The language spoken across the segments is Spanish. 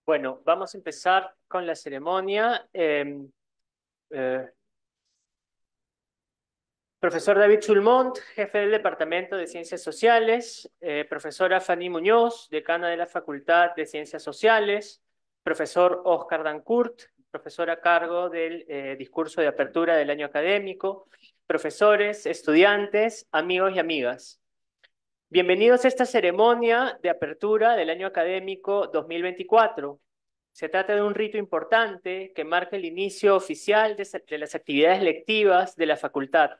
Bueno, vamos a empezar con la ceremonia. Eh, Profesor David Sulmont, jefe del Departamento de Ciencias Sociales, profesora Fanny Muñoz, decana de la Facultad de Ciencias Sociales, profesor Oscar Dancourt, profesor a cargo del discurso de apertura del año académico, profesores, estudiantes, amigos y amigas. Bienvenidos a esta ceremonia de apertura del año académico 2024. Se trata de un rito importante que marca el inicio oficial de las actividades lectivas de la facultad.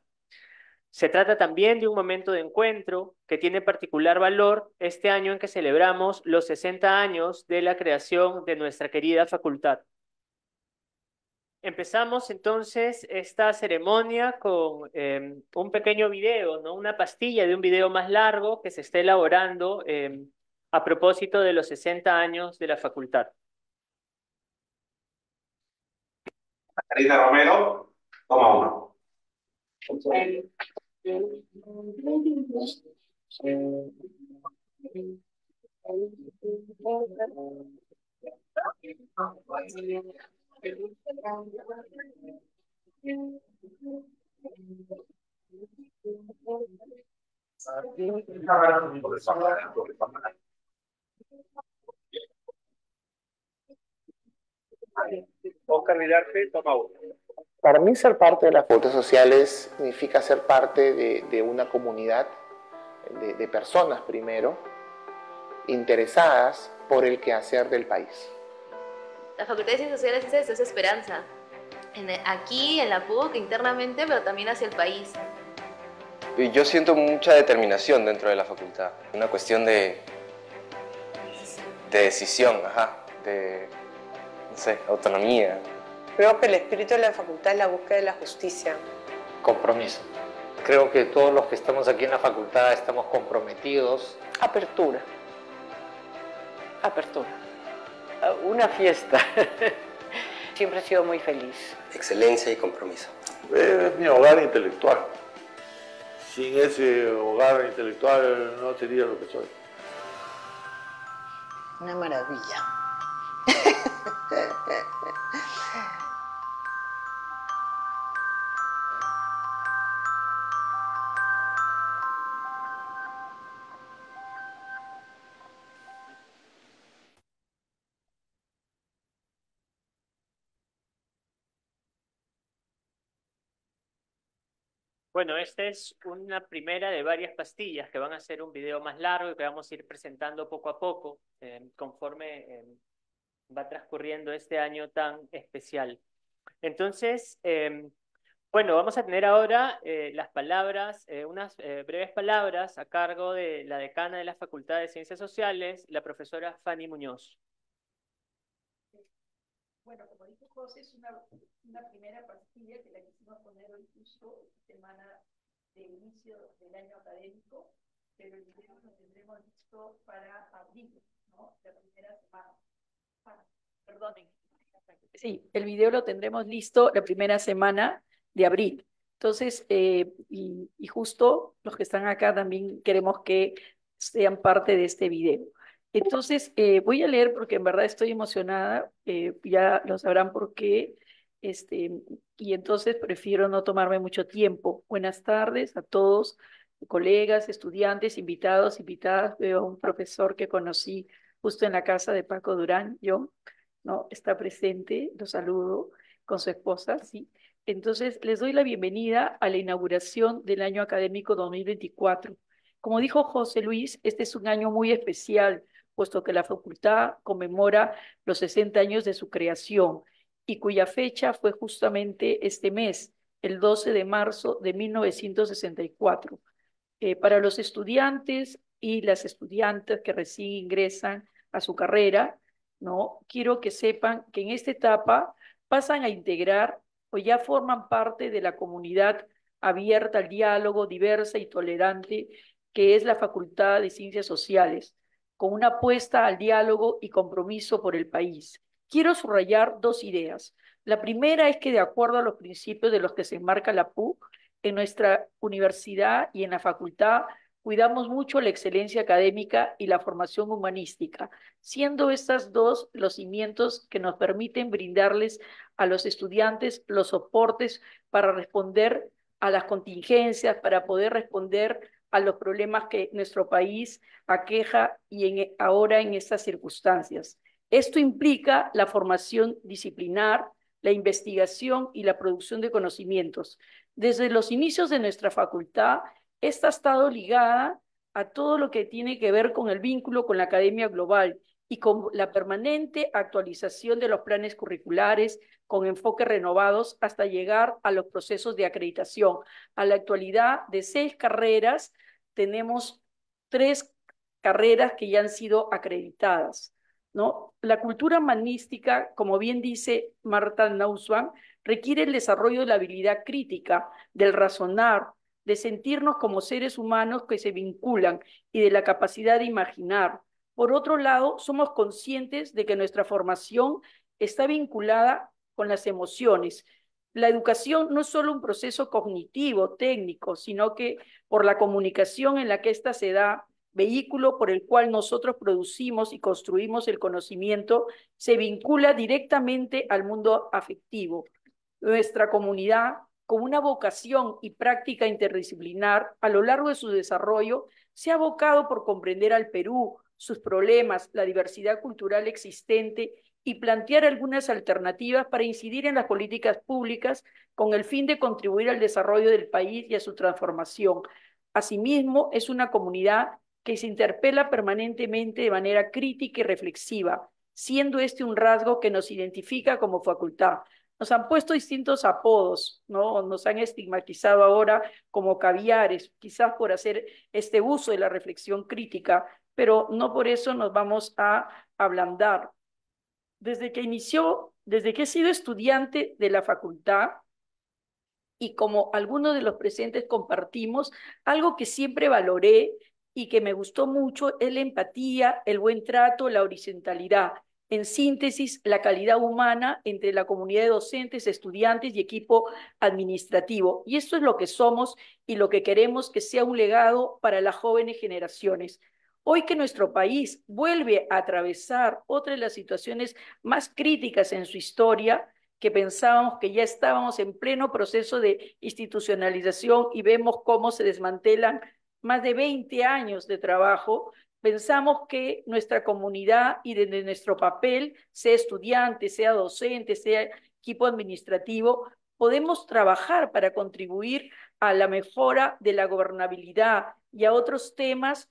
Se trata también de un momento de encuentro que tiene particular valor este año en que celebramos los 60 años de la creación de nuestra querida facultad. Empezamos entonces esta ceremonia con un pequeño video, ¿no? Una pastilla de un video más largo que se está elaborando a propósito de los 60 años de la facultad. Margarita Romero, toma uno. Oscar Vidarte, toma uno. Para mí ser parte de las facultades sociales significa ser parte de una comunidad de personas primero, interesadas por el quehacer del país. La Facultad de Ciencias Sociales es esperanza, aquí en la PUC internamente, pero también hacia el país. Yo siento mucha determinación dentro de la facultad, una cuestión de decisión, de, no sé, autonomía. Creo que el espíritu de la facultad es la búsqueda de la justicia. Compromiso. Creo que todos los que estamos aquí en la facultad estamos comprometidos. Apertura. Apertura. Una fiesta. Siempre he sido muy feliz. Excelencia y compromiso. Es mi hogar intelectual. Sin ese hogar intelectual no sería lo que soy. Una maravilla. Bueno, esta es una primera de varias pastillas que van a ser un video más largo y que vamos a ir presentando poco a poco conforme va transcurriendo este año tan especial. Entonces, bueno, vamos a tener ahora las palabras, unas breves palabras a cargo de la decana de la Facultad de Ciencias Sociales, la profesora Fanny Muñoz. Bueno, como dijo José, es una primera pastilla que la quisimos poner hoy justo semana de inicio del año académico, pero el video lo tendremos listo para abril, ¿no? La primera semana. Perdonen. Sí, el video lo tendremos listo la primera semana de abril. Entonces, y justo los que están acá también queremos que sean parte de este video. Entonces, voy a leer porque en verdad estoy emocionada, ya lo sabrán por qué, y entonces prefiero no tomarme mucho tiempo. Buenas tardes a todos, colegas, estudiantes, invitados, invitadas. Veo a un profesor que conocí justo en la casa de Paco Durán, yo, ¿no? Está presente, lo saludo con su esposa, ¿sí? Entonces, les doy la bienvenida a la inauguración del año académico 2024. Como dijo José Luis, este es un año muy especial, puesto que la facultad conmemora los 60 años de su creación y cuya fecha fue justamente este mes, el 12 de marzo de 1964. Para los estudiantes y las estudiantes que recién ingresan a su carrera, ¿no? Quiero que sepan que en esta etapa pasan a integrar o ya forman parte de la comunidad abierta al diálogo, diversa y tolerante, que es la Facultad de Ciencias Sociales, con una apuesta al diálogo y compromiso por el país. Quiero subrayar dos ideas. La primera es que, de acuerdo a los principios de los que se enmarca la PUC, en nuestra universidad y en la facultad cuidamos mucho la excelencia académica y la formación humanística, siendo estas dos los cimientos que nos permiten brindarles a los estudiantes los soportes para responder a las contingencias, para poder responder a los problemas que nuestro país aqueja y ahora en estas circunstancias. Esto implica la formación disciplinar, la investigación y la producción de conocimientos. Desde los inicios de nuestra facultad, esta ha estado ligada a todo lo que tiene que ver con el vínculo con la academia global y con la permanente actualización de los planes curriculares con enfoques renovados hasta llegar a los procesos de acreditación. A la actualidad, de 6 carreras, tenemos 3 carreras que ya han sido acreditadas, ¿no? La cultura humanística, como bien dice Marta Nussbaum, requiere el desarrollo de la habilidad crítica, del razonar, de sentirnos como seres humanos que se vinculan y de la capacidad de imaginar. Por otro lado, somos conscientes de que nuestra formación está vinculada con las emociones. La educación no es solo un proceso cognitivo, técnico, sino que por la comunicación en la que ésta se da, vehículo por el cual nosotros producimos y construimos el conocimiento, se vincula directamente al mundo afectivo. Nuestra comunidad, con una vocación y práctica interdisciplinar, a lo largo de su desarrollo, se ha abocado por comprender al Perú, sus problemas, la diversidad cultural existente y plantear algunas alternativas para incidir en las políticas públicas con el fin de contribuir al desarrollo del país y a su transformación. Asimismo, es una comunidad que se interpela permanentemente de manera crítica y reflexiva, siendo este un rasgo que nos identifica como facultad. Nos han puesto distintos apodos, ¿no? Nos han estigmatizado ahora como caviares, quizás por hacer este uso de la reflexión crítica, pero no por eso nos vamos a ablandar. Desde que he sido estudiante de la facultad, y como algunos de los presentes compartimos, algo que siempre valoré y que me gustó mucho es la empatía, el buen trato, la horizontalidad. En síntesis, la calidad humana entre la comunidad de docentes, estudiantes y equipo administrativo. Y esto es lo que somos y lo que queremos que sea un legado para las jóvenes generaciones. Hoy que nuestro país vuelve a atravesar otra de las situaciones más críticas en su historia, que pensábamos que ya estábamos en pleno proceso de institucionalización y vemos cómo se desmantelan más de 20 años de trabajo, pensamos que nuestra comunidad y desde nuestro papel, sea estudiante, sea docente, sea equipo administrativo, podemos trabajar para contribuir a la mejora de la gobernabilidad y a otros temas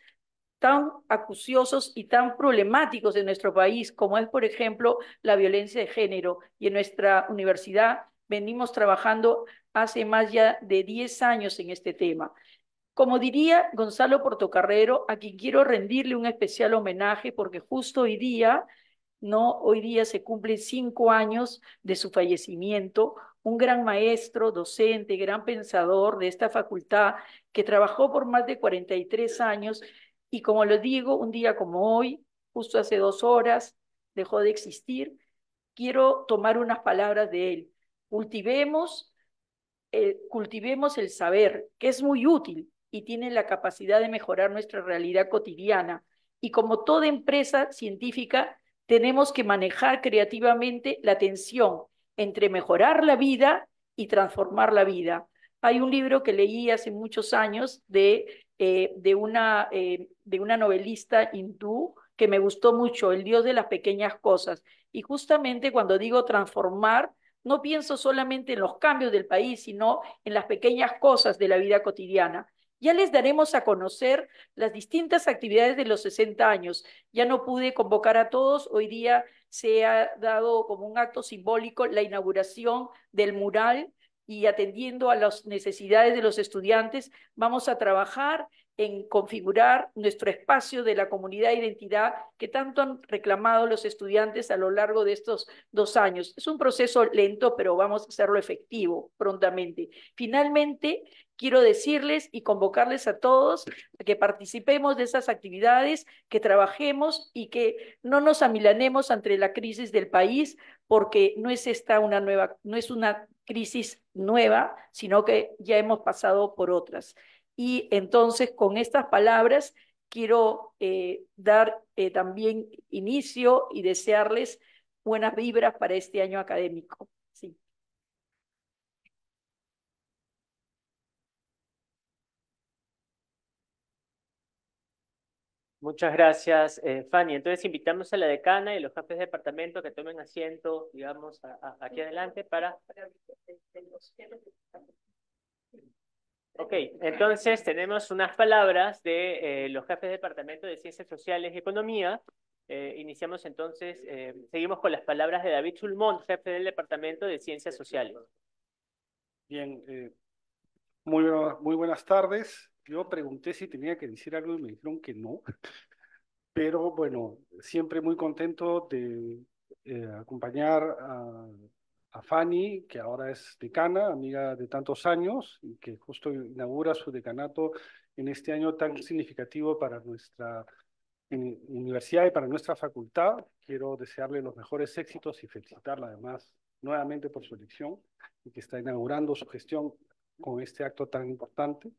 tan acuciosos y tan problemáticos de nuestro país, como es, por ejemplo, la violencia de género. Y en nuestra universidad venimos trabajando hace más ya de 10 años en este tema. Como diría Gonzalo Portocarrero, a quien quiero rendirle un especial homenaje, porque justo hoy día, ¿no? Hoy día se cumplen 5 años de su fallecimiento, un gran maestro, docente, gran pensador de esta facultad, que trabajó por más de 43 años, y como lo digo, un día como hoy, justo hace 2 horas, dejó de existir. Quiero tomar unas palabras de él. Cultivemos el saber, que es muy útil y tiene la capacidad de mejorar nuestra realidad cotidiana. Y como toda empresa científica, tenemos que manejar creativamente la tensión entre mejorar la vida y transformar la vida. Hay un libro que leí hace muchos años de una novelista hindú que me gustó mucho, El Dios de las pequeñas cosas. Y justamente cuando digo transformar, no pienso solamente en los cambios del país, sino en las pequeñas cosas de la vida cotidiana. Ya les daremos a conocer las distintas actividades de los 60 años. Ya no pude convocar a todos. Hoy día se ha dado como un acto simbólico la inauguración del mural y atendiendo a las necesidades de los estudiantes, vamos a trabajar en configurar nuestro espacio de la comunidad e identidad que tanto han reclamado los estudiantes a lo largo de estos 2 años. Es un proceso lento, pero vamos a hacerlo efectivo prontamente. Finalmente, quiero decirles y convocarles a todos a que participemos de esas actividades, que trabajemos y que no nos amilanemos ante la crisis del país, porque no es no es una crisis nueva, sino que ya hemos pasado por otras. Y entonces con estas palabras quiero dar también inicio y desearles buenas vibras para este año académico. Sí. Muchas gracias, Fanny. Entonces invitamos a la decana y los jefes de departamento que tomen asiento, digamos, aquí adelante para... Ok, entonces tenemos unas palabras de los jefes de departamento de Ciencias Sociales y Economía. Iniciamos entonces, seguimos con las palabras de David Sulmont, jefe del departamento de Ciencias Sociales. Bien, muy buenas tardes. Yo pregunté si tenía que decir algo y me dijeron que no, pero bueno, siempre muy contento de acompañar a Fanny, que ahora es decana, amiga de tantos años, y que justo inaugura su decanato en este año tan significativo para nuestra universidad y para nuestra facultad. Quiero desearle los mejores éxitos y felicitarla además nuevamente por su elección y que está inaugurando su gestión con este acto tan importante.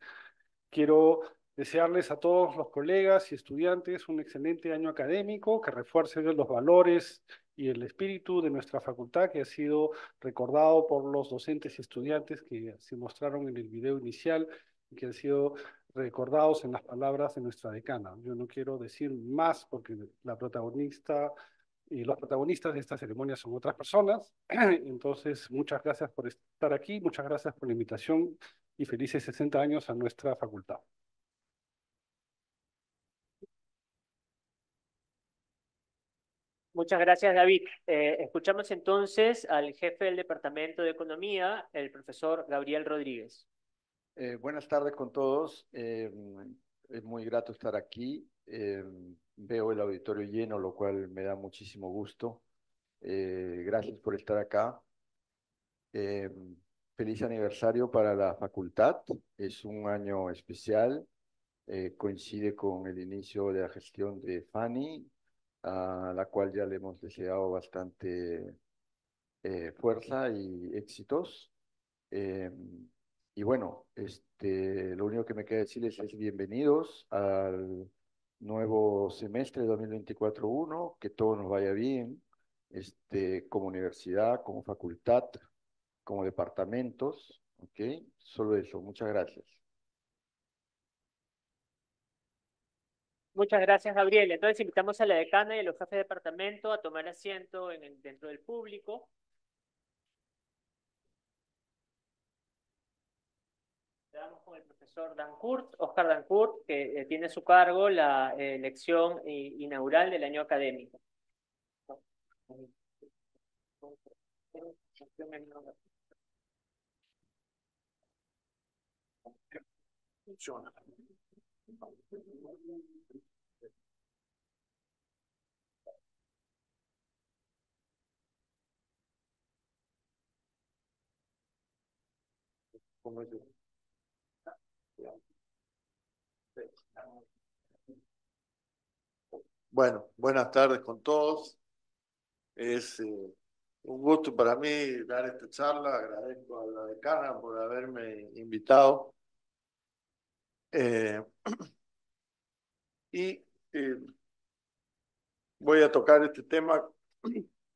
Quiero desearles a todos los colegas y estudiantes un excelente año académico que refuerce los valores y el espíritu de nuestra facultad, que ha sido recordado por los docentes y estudiantes que se mostraron en el video inicial y que han sido recordados en las palabras de nuestra decana. Yo no quiero decir más porque la protagonista y los protagonistas de esta ceremonia son otras personas. Entonces, muchas gracias por estar aquí, muchas gracias por la invitación y felices 60 años a nuestra facultad. Muchas gracias, David. Escuchamos entonces al jefe del Departamento de Economía, el profesor Gabriel Rodríguez. Buenas tardes con todos. Es muy grato estar aquí. Veo el auditorio lleno, lo cual me da muchísimo gusto. Gracias por estar acá. Feliz aniversario para la facultad. Es un año especial. Coincide con el inicio de la gestión de Fanny, a la cual ya le hemos deseado bastante fuerza y éxitos. Y bueno, lo único que me queda decirles es bienvenidos al nuevo semestre 2024-1, que todo nos vaya bien, como universidad, como facultad, como departamentos, ¿ok? Solo eso, muchas gracias. Muchas gracias, Gabriel. Entonces invitamos a la decana y a los jefes de departamento a tomar asiento dentro del público. Quedamos con el profesor Dancourt, Oscar Dancourt, que tiene a su cargo la elección inaugural del año académico. Funciona. ¿Cómo es? Bueno, buenas tardes con todos. Es un gusto para mí dar esta charla. Agradezco a la decana por haberme invitado. Voy a tocar este tema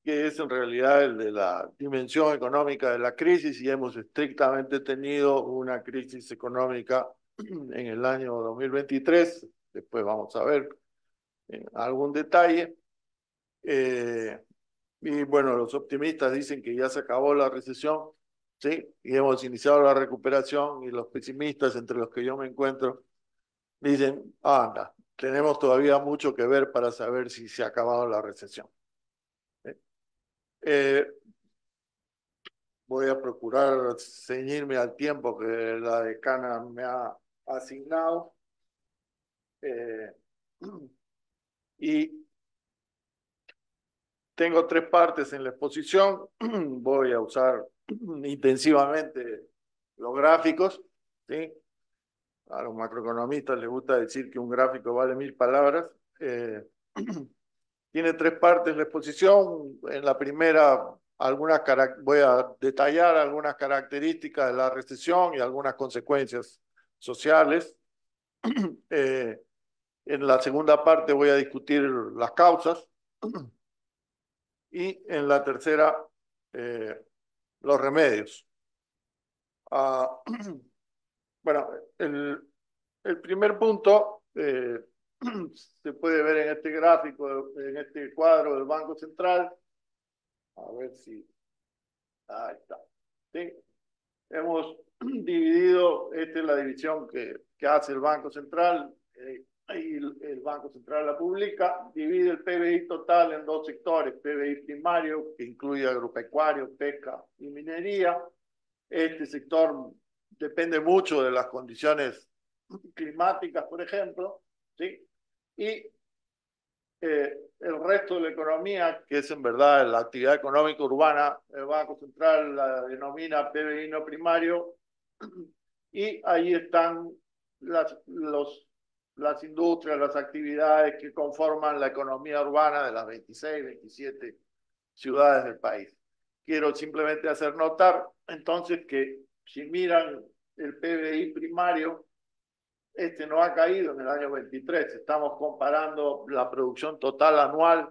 que es en realidad el de la dimensión económica de la crisis, y hemos estrictamente tenido una crisis económica en el año 2023. Después vamos a ver algún detalle. Y bueno, los optimistas dicen que ya se acabó la recesión, ¿sí? Y hemos iniciado la recuperación, y los pesimistas, entre los que yo me encuentro, dicen, anda, tenemos todavía mucho que ver para saber si se ha acabado la recesión. Voy a procurar ceñirme al tiempo que la decana me ha asignado. Y tengo 3 partes en la exposición. Voy a usar intensivamente los gráficos, ¿sí? A los macroeconomistas les gusta decir que un gráfico vale 1000 palabras. Tiene 3 partes la exposición. En la primera, voy a detallar algunas características de la recesión y algunas consecuencias sociales. En la segunda parte voy a discutir las causas y en la tercera los remedios. Bueno, el primer punto se puede ver en este gráfico, en este cuadro del Banco Central. A ver si... Ahí está. ¿Sí? Hemos dividido, esta es la división que hace el Banco Central, y el Banco Central la publica, divide el PBI total en dos sectores: PBI primario, que incluye agropecuario, pesca y minería. Este sector depende mucho de las condiciones climáticas, por ejemplo, ¿sí? Y el resto de la economía, que es en verdad la actividad económica urbana, el Banco Central la denomina PBI no primario, y ahí están las industrias, las actividades que conforman la economía urbana de las 26, 27 ciudades del país. Quiero simplemente hacer notar, entonces, que si miran el PBI primario, este no ha caído en el año 23. Estamos comparando la producción total anual,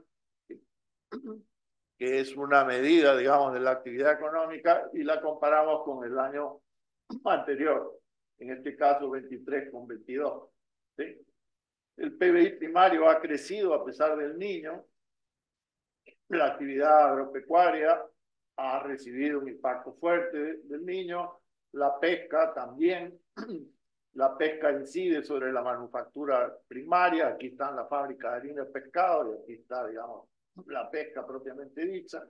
que es una medida, digamos, de la actividad económica, y la comparamos con el año anterior, en este caso 23 con 22. ¿Sí? El PBI primario ha crecido a pesar del Niño. La actividad agropecuaria ha recibido un impacto fuerte del Niño. La pesca también. La pesca incide sobre la manufactura primaria. Aquí están las fábricas de harina de pescado y aquí está, digamos, la pesca propiamente dicha.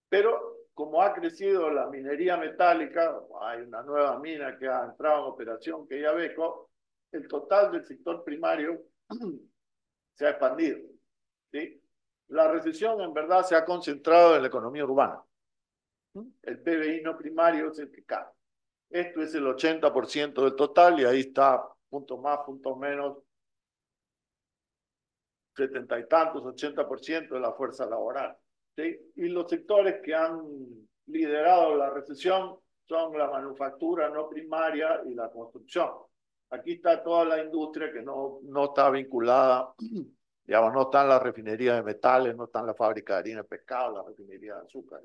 Pero como ha crecido la minería metálica, hay una nueva mina que ha entrado en operación, que ya Beco, el total del sector primario se ha expandido. ¿Sí? La recesión en verdad se ha concentrado en la economía urbana. El PBI no primario es el que cae. Esto es el 80% del total y ahí está, puntos más, puntos menos, 70 y tantos, 80% de la fuerza laboral. ¿Sí? Y los sectores que han liderado la recesión son la manufactura no primaria y la construcción. Aquí está toda la industria que no está vinculada, digamos, no están las refinerías de metales, no están las fábricas de harina de pescado, las refinerías de azúcar.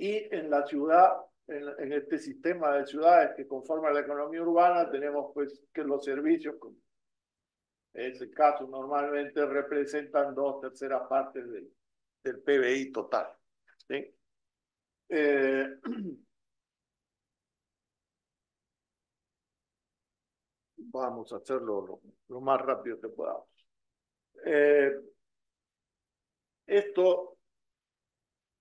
Y en la ciudad, en este sistema de ciudades que conforma la economía urbana, tenemos pues que los servicios, en ese caso normalmente representan 2/3 partes del PBI total. ¿Sí? Vamos a hacerlo lo más rápido que podamos. Esto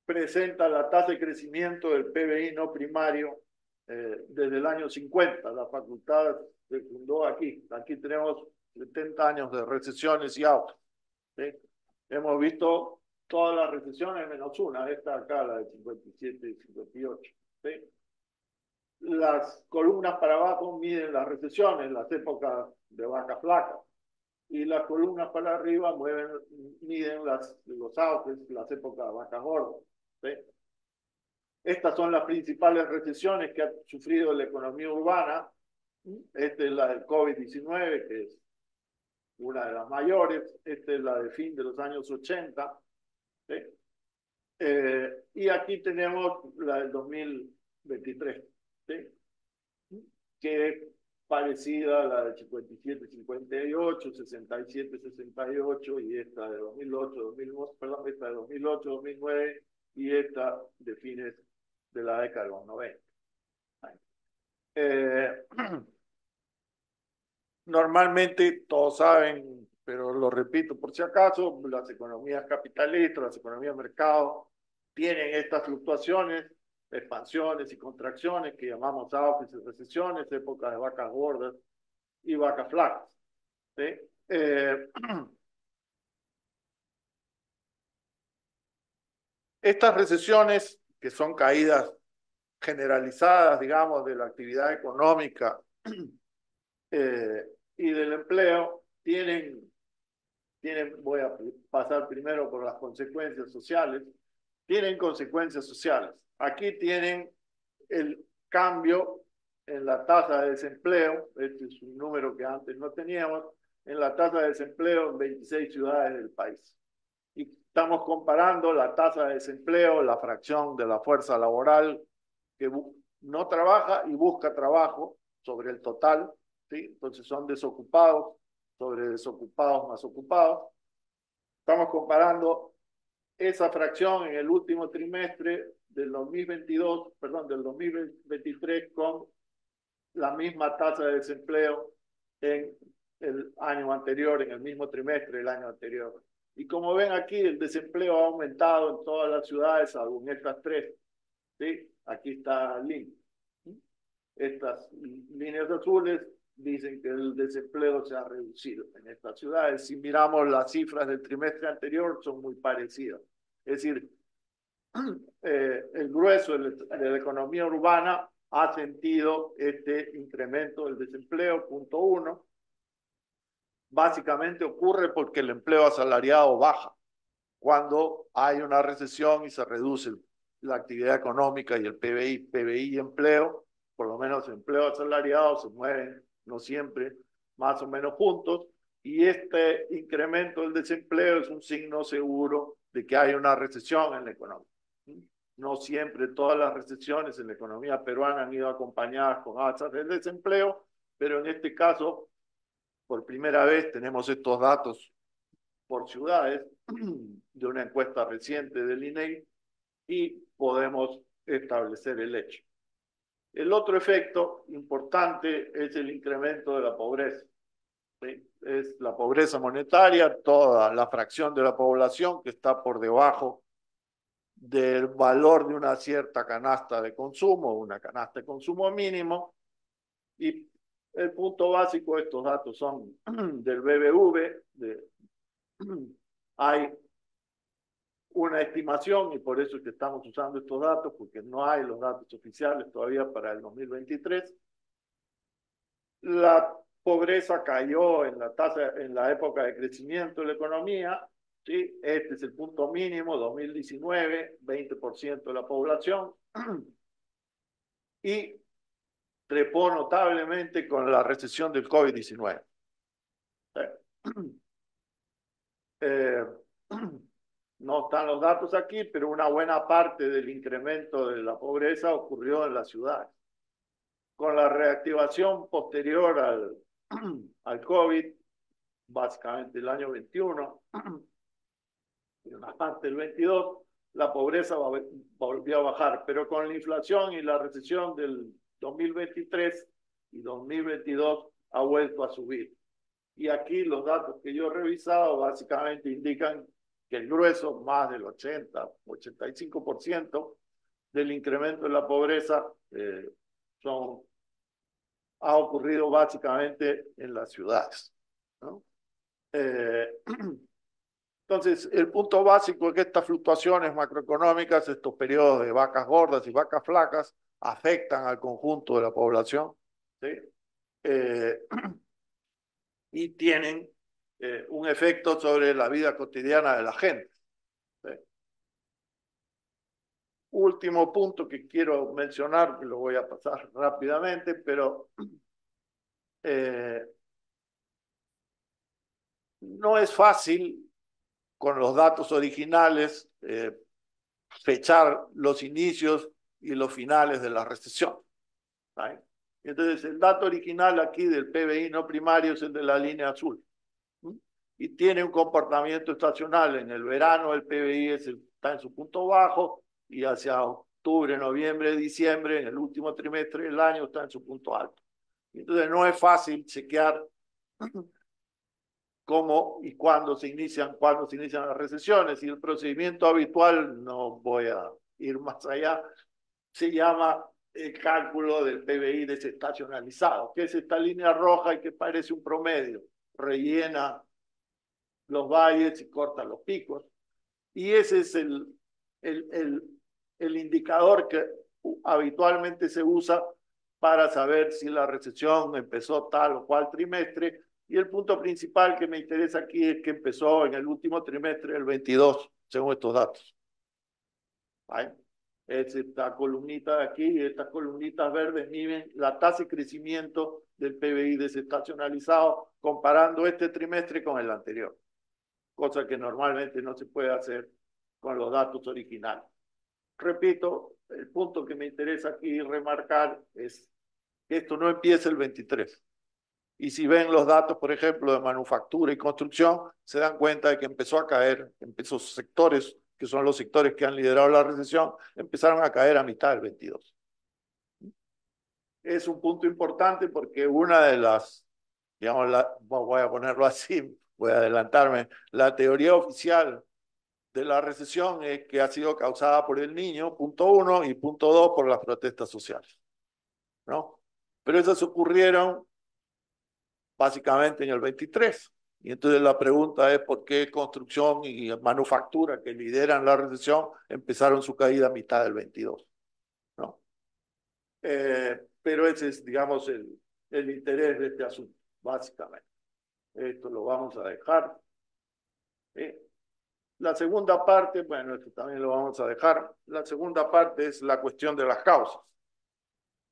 presenta la tasa de crecimiento del PBI no primario desde el año 50. La facultad se fundó aquí. Aquí tenemos 70 años de recesiones y autos. ¿Sí? Hemos visto todas las recesiones menos una, esta acá, la de 57 y 58. ¿Sí? Las columnas para abajo miden las recesiones, las épocas de vaca flaca, y las columnas para arriba miden los auges, las épocas de vaca gorda. ¿Sí? Estas son las principales recesiones que ha sufrido la economía urbana. Esta es la del COVID-19, que es una de las mayores. Esta es la de fin de los años 80. ¿Sí? Y aquí tenemos la del 2023, ¿sí? Que es parecida a la de 57-58, 67-68 y esta de 2008, perdón, esta de 2008-2009 y esta de fines de la década de los 90. Normalmente, todos saben, pero lo repito por si acaso, las economías capitalistas, las economías de mercado, tienen estas fluctuaciones, expansiones y contracciones que llamamos auges y recesiones, épocas de vacas gordas y vacas flacas. ¿Sí? Estas recesiones, que son caídas generalizadas, digamos, de la actividad económica y del empleo, voy a pasar primero por las consecuencias sociales, tienen consecuencias sociales. Aquí tienen el cambio en la tasa de desempleo, este es un número que antes no teníamos, en la tasa de desempleo en 26 ciudades del país. Y estamos comparando la tasa de desempleo, la fracción de la fuerza laboral que no trabaja y busca trabajo sobre el total, ¿sí? Entonces son desocupados sobre desocupados más ocupados. Estamos comparando esa fracción en el último trimestre del 2022, perdón, del 2023 con la misma tasa de desempleo en el año anterior, en el mismo trimestre del año anterior. Y como ven aquí, el desempleo ha aumentado en todas las ciudades, salvo en estas tres. ¿Sí? Aquí está el link. Estas líneas azules dicen que el desempleo se ha reducido en estas ciudades. Si miramos las cifras del trimestre anterior, son muy parecidas. Es decir, el grueso de la economía urbana ha sentido este incremento del desempleo, punto uno. Básicamente ocurre porque el empleo asalariado baja cuando hay una recesión y se reduce la actividad económica y el PBI y empleo, por lo menos empleo asalariado, se mueven, no siempre, más o menos juntos, y este incremento del desempleo es un signo seguro de que hay una recesión en la economía. No siempre todas las recesiones en la economía peruana han ido acompañadas con alzas del desempleo, pero en este caso, por primera vez tenemos estos datos por ciudades de una encuesta reciente del INEGI y podemos establecer el hecho. El otro efecto importante es el incremento de la pobreza. ¿Sí? Es la pobreza monetaria, toda la fracción de la población que está por debajo del valor de una cierta canasta de consumo, una canasta de consumo mínimo. Y el punto básico de estos datos son del BBV, hay una estimación, y por eso es que estamos usando estos datos, porque no hay los datos oficiales todavía para el 2023. La pobreza cayó en la tasa, en la época de crecimiento de la economía, ¿sí? Este es el punto mínimo, 2019, 20% de la población, y trepó notablemente con la recesión del COVID-19. No están los datos aquí, pero una buena parte del incremento de la pobreza ocurrió en las ciudades. Con la reactivación posterior al COVID, básicamente el año 21 y una parte del 22, la pobreza volvió a bajar, pero con la inflación y la recesión del 2023 y 2022 ha vuelto a subir. Y aquí los datos que yo he revisado básicamente indican que el grueso, más del 85% del incremento de la pobreza ha ocurrido básicamente en las ciudades, ¿no? Entonces, el punto básico es que estas fluctuaciones macroeconómicas, estos periodos de vacas gordas y vacas flacas, afectan al conjunto de la población, ¿sí? Y tienen un efecto sobre la vida cotidiana de la gente, ¿sí? Último punto que quiero mencionar, que lo voy a pasar rápidamente, pero no es fácil con los datos originales fechar los inicios y los finales de la recesión, ¿sí? Entonces, el dato original aquí del PBI no primario es el de la línea azul, ¿sí? Y tiene un comportamiento estacional. En el verano el PBI está en su punto bajo y hacia octubre, noviembre, diciembre, en el último trimestre del año está en su punto alto. Entonces, no es fácil chequear cómo y cuándo se inician las recesiones. Y el procedimiento habitual, no voy a ir más allá, se llama el cálculo del PBI desestacionalizado, que es esta línea roja y que parece un promedio, rellena los valles y corta los picos. Y ese es el indicador que habitualmente se usa para saber si la recesión empezó tal o cual trimestre. Y el punto principal que me interesa aquí es que empezó en el último trimestre del 22, según estos datos. ¿Vale? Es esta columnita de aquí y estas columnitas verdes miden la tasa de crecimiento del PBI desestacionalizado comparando este trimestre con el anterior, cosa que normalmente no se puede hacer con los datos originales. Repito, el punto que me interesa aquí remarcar es que esto no empieza el 23. Y si ven los datos, por ejemplo, de manufactura y construcción, se dan cuenta de que empezó a caer, esos sectores, que son los sectores que han liderado la recesión, empezaron a caer a mitad del 22. Es un punto importante porque una de las, digamos, voy a ponerlo así, voy a adelantarme, la teoría oficial de la recesión es que ha sido causada por el Niño, punto 1, y punto 2, por las protestas sociales, ¿no? Pero esas ocurrieron básicamente en el 23. Y entonces la pregunta es por qué construcción y manufactura, que lideran la recesión, empezaron su caída a mitad del 22, ¿no? Pero ese es, digamos, el interés de este asunto, básicamente. Esto lo vamos a dejar. La segunda parte, bueno, esto también lo vamos a dejar. La segunda parte es la cuestión de las causas.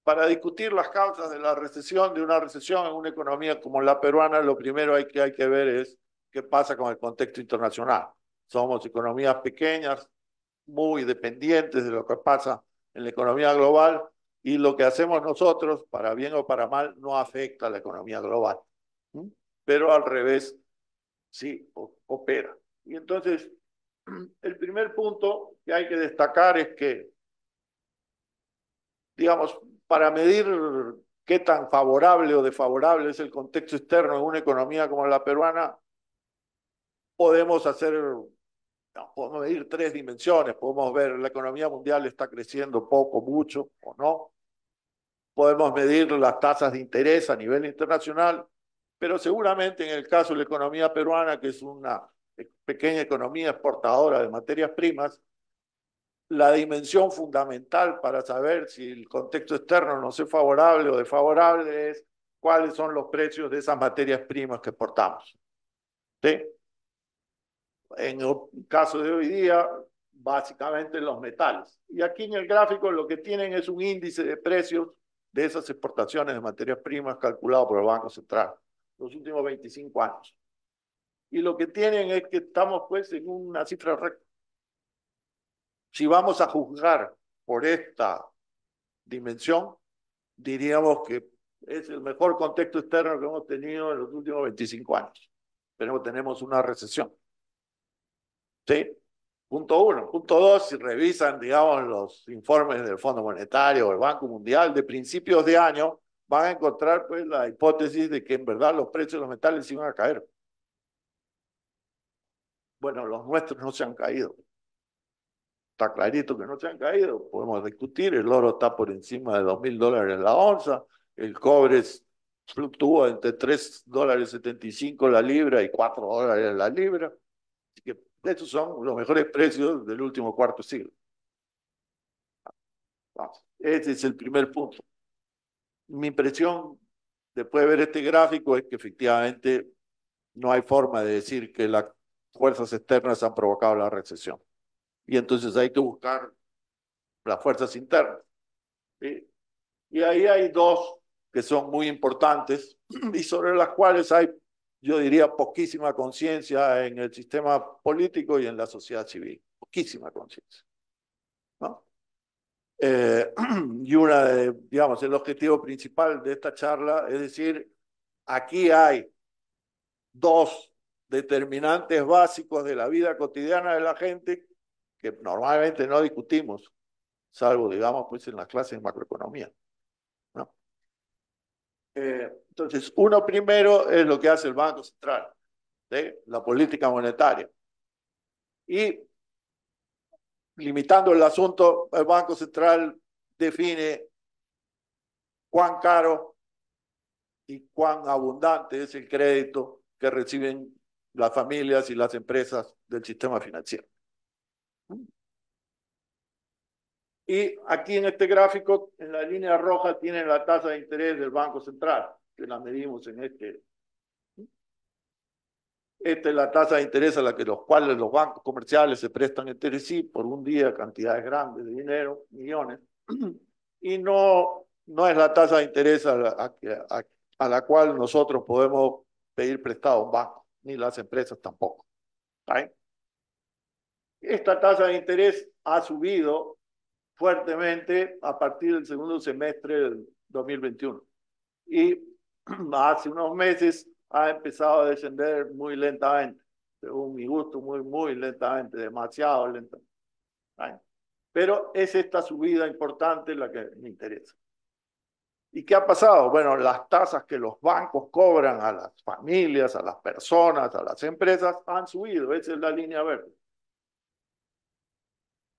Para discutir las causas de la recesión, de una recesión en una economía como la peruana, lo primero que hay que ver es qué pasa con el contexto internacional. Somos economías pequeñas, muy dependientes de lo que pasa en la economía global, y lo que hacemos nosotros, para bien o para mal, no afecta a la economía global. Pero al revés, sí opera. Y entonces, el primer punto que hay que destacar es que, digamos, para medir qué tan favorable o desfavorable es el contexto externo en una economía como la peruana, podemos medir tres dimensiones. Podemos ver la economía mundial está creciendo poco, mucho o no. Podemos medir las tasas de interés a nivel internacional, pero seguramente en el caso de la economía peruana, que es una pequeña economía exportadora de materias primas, la dimensión fundamental para saber si el contexto externo nos es favorable o desfavorable es cuáles son los precios de esas materias primas que exportamos. ¿Sí? En el caso de hoy día, básicamente los metales. Y aquí en el gráfico lo que tienen es un índice de precios de esas exportaciones de materias primas calculado por el Banco Central los últimos 25 años. Y lo que tienen es que estamos pues en una cifra recta. Si vamos a juzgar por esta dimensión, diríamos que es el mejor contexto externo que hemos tenido en los últimos 25 años. Pero tenemos una recesión. ¿Sí? Punto 1. Punto 2, si revisan, digamos, los informes del Fondo Monetario o el Banco Mundial de principios de año, van a encontrar pues la hipótesis de que en verdad los precios de los metales iban a caer. Bueno, los nuestros no se han caído. Está clarito que no se han caído, podemos discutir. El oro está por encima de $2.000 la onza, el cobre fluctúa entre $3.75 la libra y $4 la libra. Así que estos son los mejores precios del último cuarto siglo. Vamos. Ese es el primer punto. Mi impresión, después de ver este gráfico, es que efectivamente no hay forma de decir que las fuerzas externas han provocado la recesión. Y entonces hay que buscar las fuerzas internas. ¿Sí? Y ahí hay dos que son muy importantes y sobre las cuales hay, yo diría, poquísima conciencia en el sistema político y en la sociedad civil. Poquísima conciencia, ¿no? Y digamos, el objetivo principal de esta charla es decir, aquí hay dos determinantes básicos de la vida cotidiana de la gente que normalmente no discutimos, salvo, digamos, pues en las clases de macroeconomía, ¿no? Entonces, uno primero es lo que hace el Banco Central, ¿sí? La política monetaria. Y limitando el asunto, el Banco Central define cuán caro y cuán abundante es el crédito que reciben las familias y las empresas del sistema financiero. Y aquí en este gráfico, en la línea roja, tienen la tasa de interés del Banco Central, que la medimos en este. Esta es la tasa de interés a la que los cuales los bancos comerciales se prestan entre sí por un día, cantidades grandes de dinero, millones, y no es la tasa de interés a la cual nosotros podemos pedir prestado a un banco, ni las empresas tampoco. ¿Right? Esta tasa de interés ha subido fuertemente a partir del segundo semestre del 2021 y hace unos meses ha empezado a descender muy lentamente, según mi gusto, muy lentamente, demasiado lentamente. ¿Right? Pero es esta subida importante la que me interesa. ¿Y qué ha pasado? Bueno, las tasas que los bancos cobran a las familias, a las personas, a las empresas han subido. Esa es la línea verde.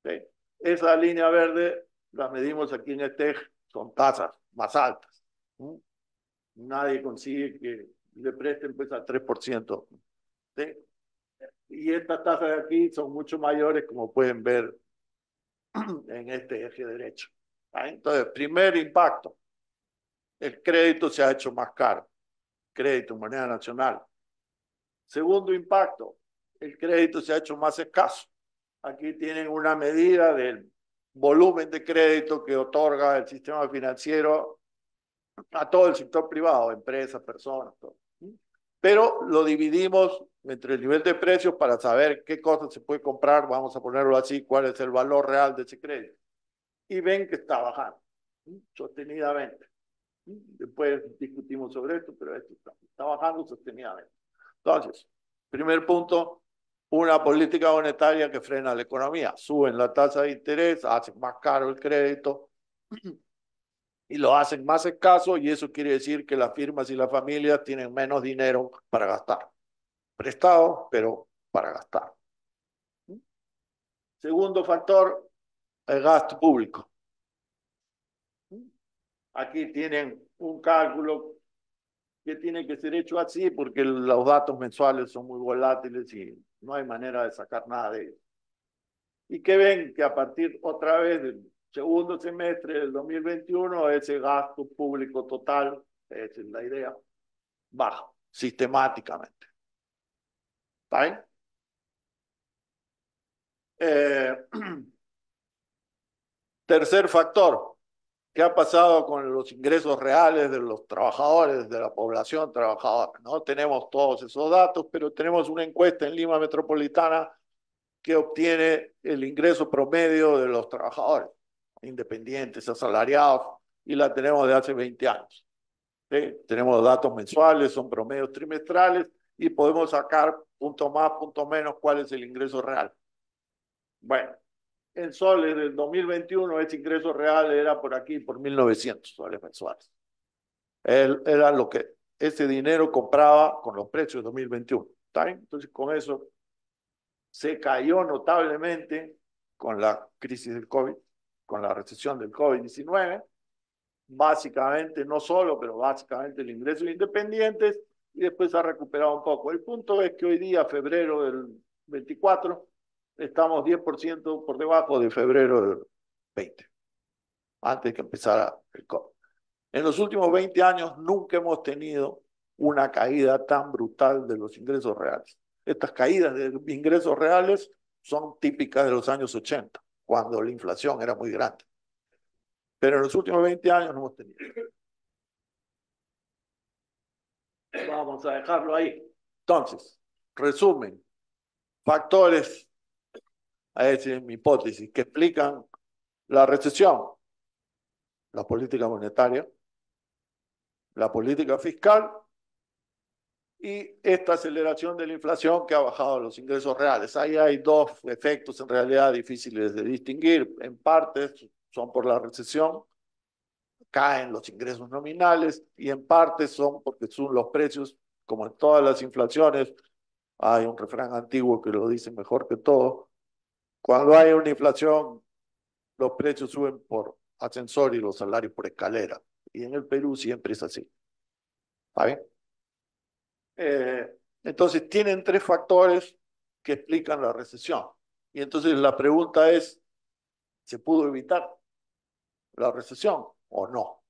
¿Sí? Esa línea verde la medimos aquí en este eje, son tasas más altas. ¿Sí? Nadie consigue que le presten pues al 3%. ¿Sí? Y estas tasas de aquí son mucho mayores, como pueden ver en este eje derecho. ¿Sí? Entonces, primer impacto, el crédito se ha hecho más caro, crédito en moneda nacional. Segundo impacto, el crédito se ha hecho más escaso. Aquí tienen una medida del volumen de crédito que otorga el sistema financiero a todo el sector privado, empresas, personas, todo. Pero lo dividimos entre el nivel de precios para saber qué cosas se puede comprar, vamos a ponerlo así, cuál es el valor real de ese crédito. Y ven que está bajando sostenidamente. Después discutimos sobre esto, pero esto está bajando sostenidamente. Entonces, primer punto, una política monetaria que frena la economía. Suben la tasa de interés, hacen más caro el crédito y lo hacen más escaso, y eso quiere decir que las firmas y las familias tienen menos dinero para gastar. Prestado, pero para gastar. Segundo factor, el gasto público. Aquí tienen un cálculo que tiene que ser hecho así porque los datos mensuales son muy volátiles y no hay manera de sacar nada de ellos. Y que ven que a partir otra vez del segundo semestre del 2021 ese gasto público total, esa es la idea, baja sistemáticamente. ¿Está bien? Tercer factor, ¿qué ha pasado con los ingresos reales de los trabajadores, de la población trabajadora? No tenemos todos esos datos, pero tenemos una encuesta en Lima Metropolitana que obtiene el ingreso promedio de los trabajadores, independientes, asalariados, y la tenemos de hace 20 años. ¿Sí? Tenemos datos mensuales, son promedios trimestrales, y podemos sacar punto más, punto menos, cuál es el ingreso real. Bueno, en soles del 2021 ese ingreso real era por aquí, por 1.900 soles mensuales. Era lo que ese dinero compraba con los precios de 2021. ¿Está bien? Entonces, con eso se cayó notablemente con la crisis del COVID, con la recesión del COVID-19. Básicamente, no solo, pero básicamente el ingreso de independientes, y después ha recuperado un poco. El punto es que hoy día, febrero del 24, estamos 10% por debajo de febrero del 20, antes que empezara el COVID. En los últimos 20 años nunca hemos tenido una caída tan brutal de los ingresos reales. Estas caídas de ingresos reales son típicas de los años 80, cuando la inflación era muy grande. Pero en los últimos 20 años no hemos tenido. Vamos a dejarlo ahí. Entonces, resumen, factores, esa es mi hipótesis, que explican la recesión: la política monetaria, la política fiscal y esta aceleración de la inflación que ha bajado los ingresos reales. Ahí hay dos efectos en realidad difíciles de distinguir. En parte son por la recesión, caen los ingresos nominales, y en parte son porque son los precios, como en todas las inflaciones. Hay un refrán antiguo que lo dice mejor que todo: cuando hay una inflación, los precios suben por ascensor y los salarios por escalera. Y en el Perú siempre es así. ¿Está bien? Entonces tienen tres factores que explican la recesión. Y entonces la pregunta es, ¿se pudo evitar la recesión o no?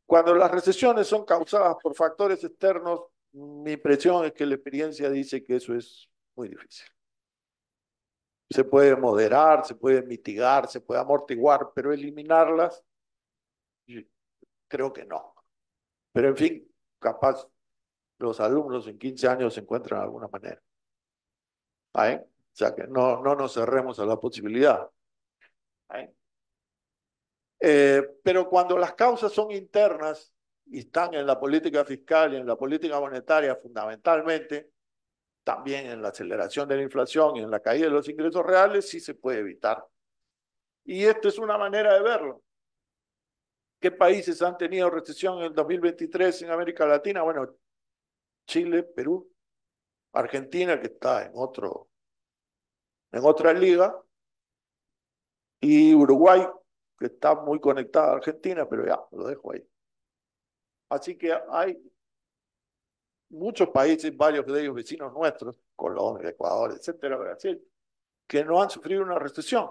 Cuando las recesiones son causadas por factores externos, Mi impresión es que la experiencia dice que eso es muy difícil. Se puede moderar, se puede mitigar, se puede amortiguar, pero eliminarlas, creo que no. Pero en fin, capaz los alumnos en 15 años se encuentran de alguna manera. ¿Ahí? O sea que no nos cerremos a la posibilidad. ¿Ahí? Pero cuando las causas son internas y están en la política fiscal y en la política monetaria fundamentalmente, también en la aceleración de la inflación y en la caída de los ingresos reales, sí se puede evitar. Y esto es una manera de verlo. ¿Qué países han tenido recesión en el 2023 en América Latina? Bueno, Chile, Perú, Argentina, que está en otra liga, y Uruguay, que está muy conectada a Argentina, pero ya, lo dejo ahí. Así que hay muchos países, varios de ellos vecinos nuestros, Colombia, Ecuador, etcétera, Brasil, que no han sufrido una recesión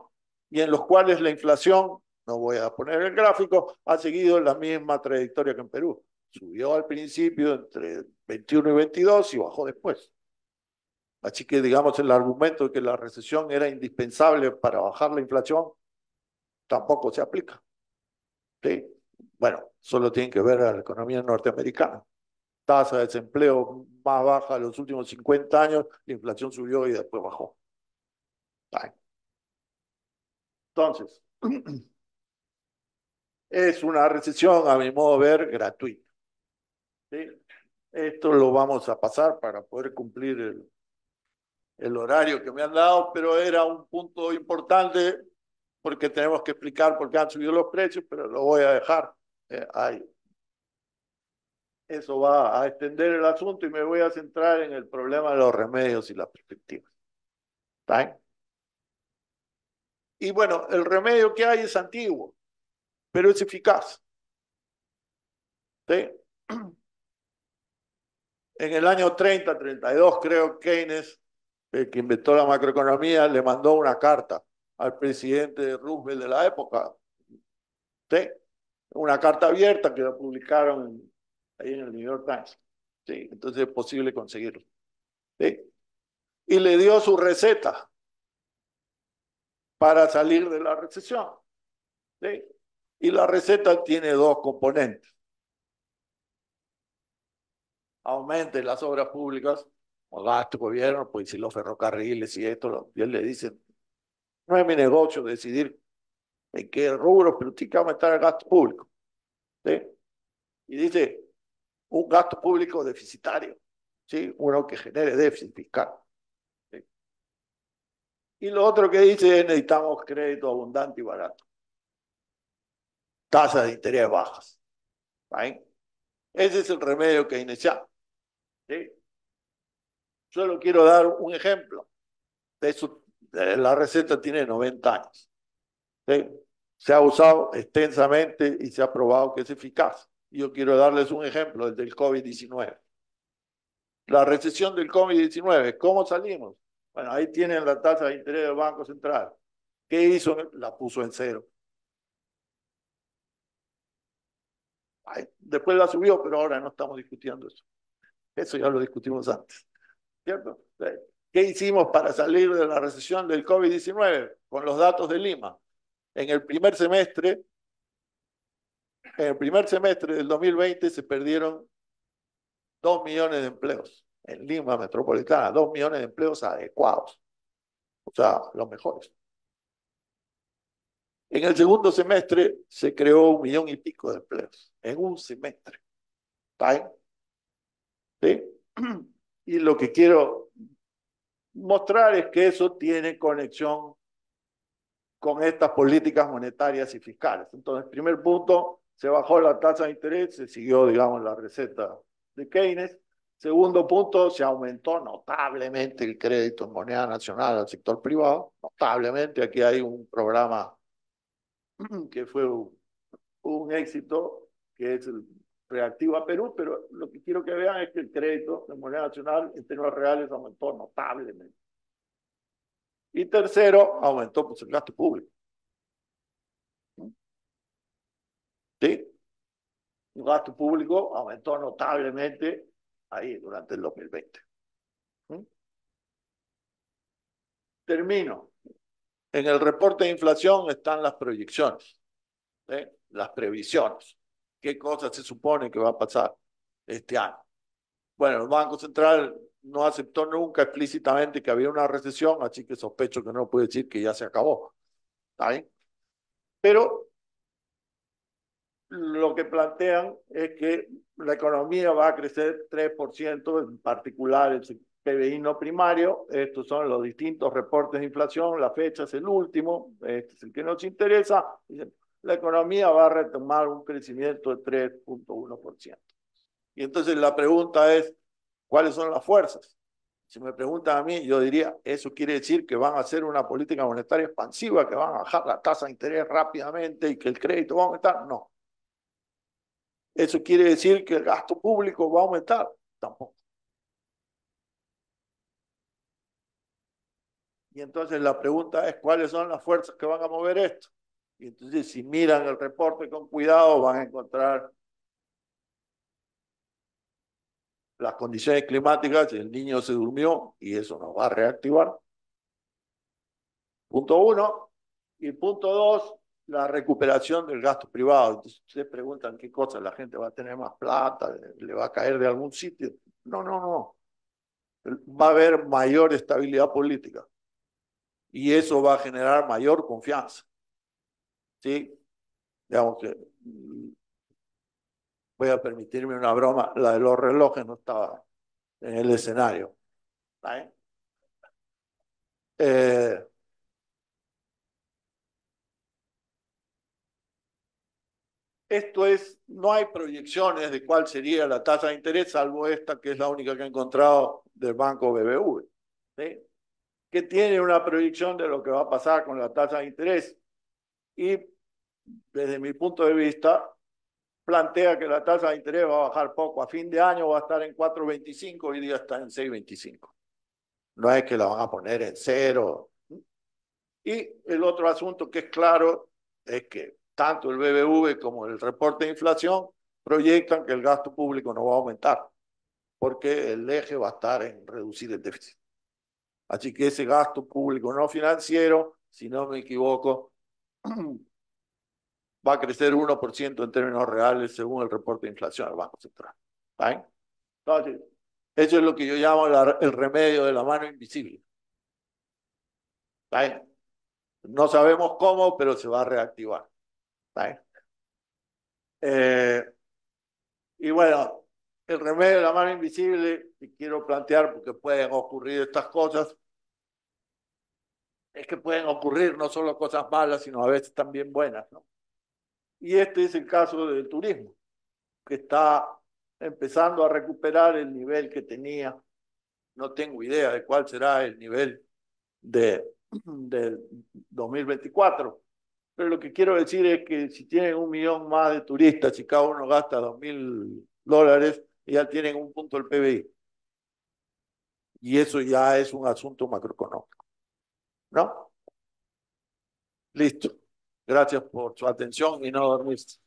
y en los cuales la inflación, no voy a poner el gráfico, ha seguido la misma trayectoria que en Perú. Subió al principio entre 21 y 22 y bajó después. Así que, digamos, el argumento de que la recesión era indispensable para bajar la inflación tampoco se aplica. ¿Sí? Bueno, solo tienen que ver a la economía norteamericana. Tasa de desempleo más baja de los últimos 50 años, la inflación subió y después bajó. Entonces, es una recesión, a mi modo de ver, gratuita. ¿Sí? Esto lo vamos a pasar para poder cumplir el horario que me han dado, pero era un punto importante porque tenemos que explicar por qué han subido los precios, pero lo voy a dejar ahí. Eso va a extender el asunto y me voy a centrar en el problema de los remedios y las perspectivas. ¿Está bien? Y bueno, el remedio que hay es antiguo, pero es eficaz. ¿Sí? En el año 30, 32, creo, Keynes, el que inventó la macroeconomía, le mandó una carta al presidente Roosevelt de la época. ¿Sí? Una carta abierta que la publicaron ahí en el New York Times. ¿Sí? Entonces es posible conseguirlo. ¿Sí? Y le dio su receta para salir de la recesión. ¿Sí? Y la receta tiene dos componentes. Aumenten las obras públicas, o gasto gobierno, pues si los ferrocarriles y esto, y él le dice, no es mi negocio decidir en qué rubro, pero tiene que aumentar el gasto público. ¿Sí? Y dice, un gasto público deficitario, ¿sí? Uno que genere déficit fiscal. ¿Sí? Y lo otro que dice es, necesitamos crédito abundante y barato. Tasas de interés bajas. ¿Sí? Ese es el remedio keynesiano. ¿Sí? Solo quiero dar un ejemplo. De eso, la receta tiene 90 años. ¿Sí? Se ha usado extensamente y se ha probado que es eficaz. Yo quiero darles un ejemplo, el del COVID-19. La recesión del COVID-19, ¿cómo salimos? Bueno, ahí tienen la tasa de interés del Banco Central. ¿Qué hizo? La puso en cero. Después la subió, pero ahora no estamos discutiendo eso. Eso ya lo discutimos antes. ¿Cierto? ¿Qué hicimos para salir de la recesión del COVID-19? Con los datos de Lima. En el primer semestre del 2020 se perdieron 2 millones de empleos. En Lima metropolitana, 2 millones de empleos adecuados. O sea, los mejores. En el segundo semestre se creó 1 millón y pico de empleos. En un semestre. ¿Está bien? ¿Sí? Y lo que quiero mostrar es que eso tiene conexión con estas políticas monetarias y fiscales. Entonces, primer punto, se bajó la tasa de interés, se siguió, digamos, la receta de Keynes. Segundo punto, se aumentó notablemente el crédito en moneda nacional al sector privado. Notablemente, aquí hay un programa que fue un éxito, que es el Reactivo a Perú, pero lo que quiero que vean es que el crédito en moneda nacional en términos reales aumentó notablemente. Y tercero, aumentó pues, el gasto público. ¿Sí? El gasto público aumentó notablemente ahí durante el 2020. Termino. En el reporte de inflación están las proyecciones, las previsiones. ¿Qué cosas se supone que va a pasar este año? Bueno, el Banco Central no aceptó nunca explícitamente que había una recesión, así que sospecho que no puede decir que ya se acabó. ¿Está bien? Pero lo que plantean es que la economía va a crecer 3%, en particular el PBI no primario. Estos son los distintos reportes de inflación, la fecha es el último, este es el que nos interesa. La economía va a retomar un crecimiento de 3.1%. Y entonces la pregunta es, ¿cuáles son las fuerzas? Si me preguntan a mí, yo diría, eso quiere decir que van a hacer una política monetaria expansiva, que van a bajar la tasa de interés rápidamente y que el crédito va a aumentar. No. ¿Eso quiere decir que el gasto público va a aumentar? Tampoco. Y entonces la pregunta es, ¿cuáles son las fuerzas que van a mover esto? Y entonces si miran el reporte con cuidado van a encontrar las condiciones climáticas, el niño se durmió y eso nos va a reactivar. Punto 1. Y punto 2, la recuperación del gasto privado. Entonces ustedes preguntan qué cosa, la gente va a tener más plata, le va a caer de algún sitio. No, no, no. Va a haber mayor estabilidad política. Y eso va a generar mayor confianza. ¿Sí? Digamos que voy a permitirme una broma, la de los relojes no estaba en el escenario. ¿Vale? Esto es, no hay proyecciones de cuál sería la tasa de interés, salvo esta que es la única que he encontrado del banco BBV, ¿sí? Que tiene una proyección de lo que va a pasar con la tasa de interés. Y desde mi punto de vista, plantea que la tasa de interés va a bajar poco. A fin de año va a estar en 4.25, hoy día está en 6.25. No es que la van a poner en cero. Y el otro asunto que es claro es que tanto el BBV como el reporte de inflación proyectan que el gasto público no va a aumentar, porque el eje va a estar en reducir el déficit. Así que ese gasto público no financiero, si no me equivoco, va a crecer 1% en términos reales según el reporte de inflación del Banco Central. ¿Está? Entonces, eso es lo que yo llamo el remedio de la mano invisible. ¿Está? No sabemos cómo, pero se va a reactivar. Y bueno, el remedio de la mano invisible que quiero plantear, porque pueden ocurrir estas cosas, es que pueden ocurrir no solo cosas malas, sino a veces también buenas, ¿no? Y este es el caso del turismo, que está empezando a recuperar el nivel que tenía. No tengo idea de cuál será el nivel de 2024. Pero lo que quiero decir es que si tienen 1 millón más de turistas y cada uno gasta $2.000, ya tienen un punto del PBI. Y eso ya es un asunto macroeconómico. ¿No? Listo. Gracias por su atención y no dormirse.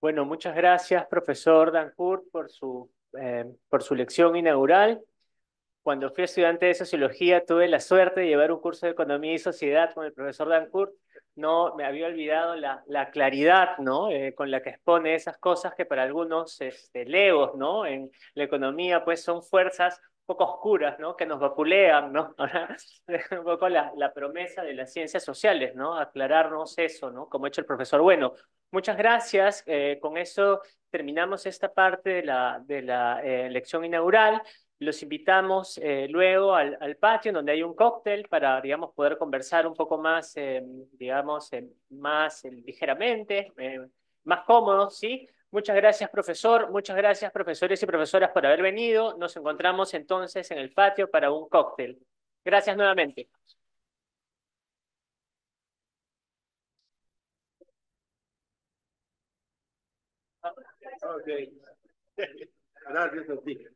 Bueno, muchas gracias, profesor Dancourt, por su lección inaugural. Cuando fui estudiante de sociología, tuve la suerte de llevar un curso de economía y sociedad con el profesor Dancourt. No me había olvidado la claridad, ¿no? Con la que expone esas cosas que para algunos legos, ¿no? En la economía, pues son fuerzas un poco oscuras, ¿no? Que nos vapulean, ¿no? Ahora, un poco la promesa de las ciencias sociales, ¿no? Aclararnos eso, ¿no? Como ha hecho el profesor. Bueno, muchas gracias. Con eso terminamos esta parte de la lección inaugural. Los invitamos luego al patio donde hay un cóctel para, digamos, poder conversar un poco más, digamos, más ligeramente, más cómodos, ¿sí? Muchas gracias, profesor. Muchas gracias, profesores y profesoras, por haber venido. Nos encontramos entonces en el patio para un cóctel. Gracias nuevamente. Ok. Gracias a ti.